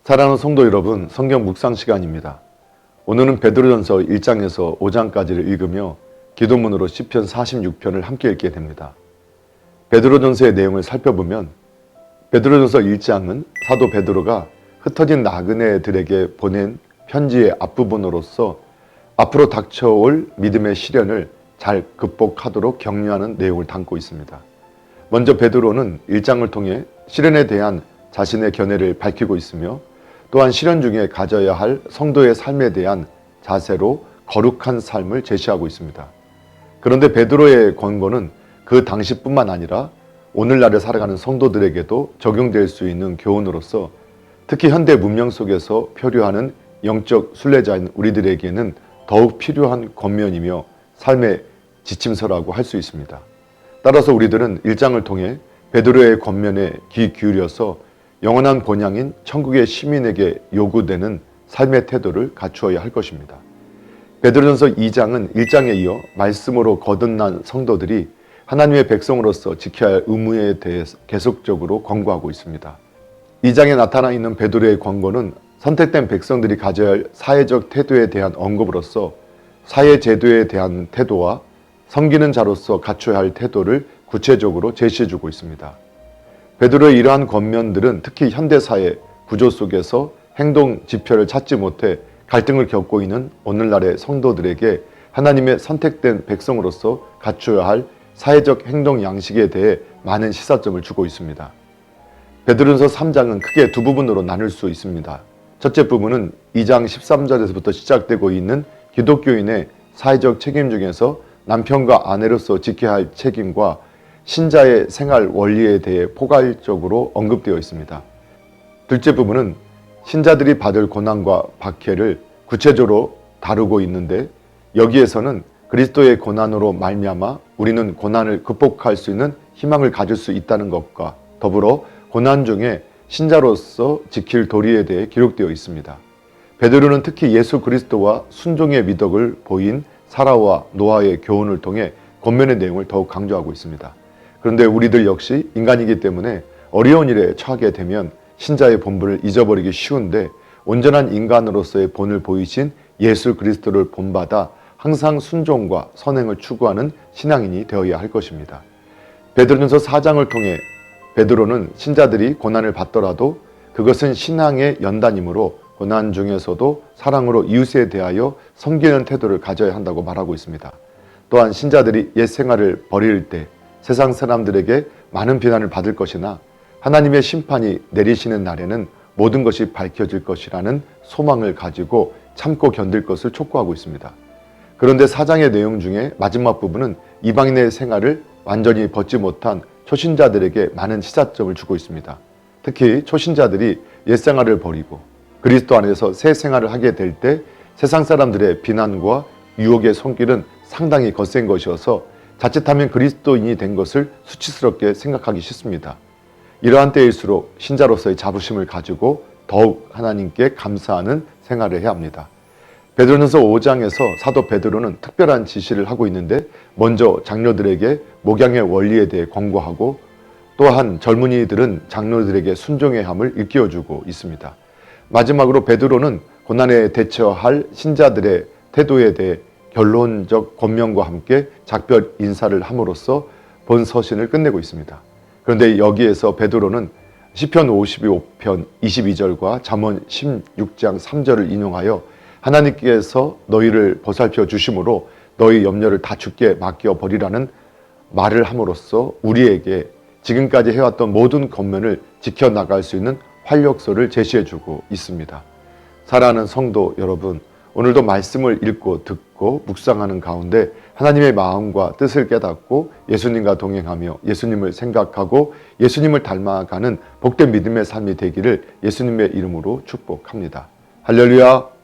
사랑하는 성도 여러분, 성경 묵상 시간입니다. 오늘은 베드로전서 1장에서 5장까지를 읽으며 기도문으로 시편 46편을 함께 읽게 됩니다. 베드로전서의 내용을 살펴보면 베드로전서 1장은 사도 베드로가 흩어진 나그네들에게 보낸 편지의 앞부분으로서 앞으로 닥쳐올 믿음의 시련을 잘 극복하도록 격려하는 내용을 담고 있습니다. 먼저 베드로는 1장을 통해 시련에 대한 자신의 견해를 밝히고 있으며 또한 시련 중에 가져야 할 성도의 삶에 대한 자세로 거룩한 삶을 제시하고 있습니다. 그런데 베드로의 권고는 그 당시뿐만 아니라 오늘날을 살아가는 성도들에게도 적용될 수 있는 교훈으로서 특히 현대 문명 속에서 표류하는 영적 순례자인 우리들에게는 더욱 필요한 권면이며 삶의 지침서라고 할 수 있습니다. 따라서 우리들은 1장을 통해 베드로의 권면에 귀 기울여서 영원한 본향인 천국의 시민에게 요구되는 삶의 태도를 갖추어야 할 것입니다. 베드로전서 2장은 1장에 이어 말씀으로 거듭난 성도들이 하나님의 백성으로서 지켜야 할 의무에 대해 계속적으로 권고하고 있습니다. 2장에 나타나 있는 베드로의 권고는 선택된 백성들이 가져야 할 사회적 태도에 대한 언급으로서 사회 제도에 대한 태도와 섬기는 자로서 갖춰야 할 태도를 구체적으로 제시해주고 있습니다. 베드로의 이러한 권면들은 특히 현대사회 구조 속에서 행동 지표를 찾지 못해 갈등을 겪고 있는 오늘날의 성도들에게 하나님의 선택된 백성으로서 갖춰야 할 사회적 행동 양식에 대해 많은 시사점을 주고 있습니다. 베드로전서 3장은 크게 두 부분으로 나눌 수 있습니다. 첫째 부분은 2장 13절에서부터 시작되고 있는 기독교인의 사회적 책임 중에서 남편과 아내로서 지켜야 할 책임과 신자의 생활 원리에 대해 포괄적으로 언급되어 있습니다. 둘째 부분은 신자들이 받을 고난과 박해를 구체적으로 다루고 있는데 여기에서는 그리스도의 고난으로 말미암아 우리는 고난을 극복할 수 있는 희망을 가질 수 있다는 것과 더불어 고난 중에 신자로서 지킬 도리에 대해 기록되어 있습니다. 베드로는 특히 예수 그리스도와 순종의 미덕을 보인 사라와 노아의 교훈을 통해 권면의 내용을 더욱 강조하고 있습니다. 그런데 우리들 역시 인간이기 때문에 어려운 일에 처하게 되면 신자의 본분을 잊어버리기 쉬운데 온전한 인간으로서의 본을 보이신 예수 그리스도를 본받아 항상 순종과 선행을 추구하는 신앙인이 되어야 할 것입니다. 베드로전서 4장을 통해 베드로는 신자들이 고난을 받더라도 그것은 신앙의 연단이므로 고난 중에서도 사랑으로 이웃에 대하여 섬기는 태도를 가져야 한다고 말하고 있습니다. 또한 신자들이 옛 생활을 버릴 때 세상 사람들에게 많은 비난을 받을 것이나 하나님의 심판이 내리시는 날에는 모든 것이 밝혀질 것이라는 소망을 가지고 참고 견딜 것을 촉구하고 있습니다. 그런데 4장의 내용 중에 마지막 부분은 이방인의 생활을 완전히 벗지 못한 초신자들에게 많은 시사점을 주고 있습니다. 특히 초신자들이 옛 생활을 버리고 그리스도 안에서 새 생활을 하게 될 때 세상 사람들의 비난과 유혹의 손길은 상당히 거센 것이어서 자칫하면 그리스도인이 된 것을 수치스럽게 생각하기 쉽습니다. 이러한 때일수록 신자로서의 자부심을 가지고 더욱 하나님께 감사하는 생활을 해야 합니다. 베드로전서 5장에서 사도 베드로는 특별한 지시를 하고 있는데 먼저 장로들에게 목양의 원리에 대해 권고하고 또한 젊은이들은 장로들에게 순종해야 함을 일깨워주고 있습니다. 마지막으로 베드로는 고난에 대처할 신자들의 태도에 대해 결론적 권면과 함께 작별 인사를 함으로써 본 서신을 끝내고 있습니다. 그런데 여기에서 베드로는 시편 55편 22절과 잠언 16장 3절을 인용하여 하나님께서 너희를 보살펴 주심으로 너희 염려를 다 주께 맡겨버리라는 말을 함으로써 우리에게 지금까지 해왔던 모든 권면을 지켜나갈 수 있는 활력소를 제시해주고 있습니다. 사랑하는 성도 여러분, 오늘도 말씀을 읽고 듣고 묵상하는 가운데 하나님의 마음과 뜻을 깨닫고 예수님과 동행하며 예수님을 생각하고 예수님을 닮아가는 복된 믿음의 삶이 되기를 예수님의 이름으로 축복합니다. 할렐루야!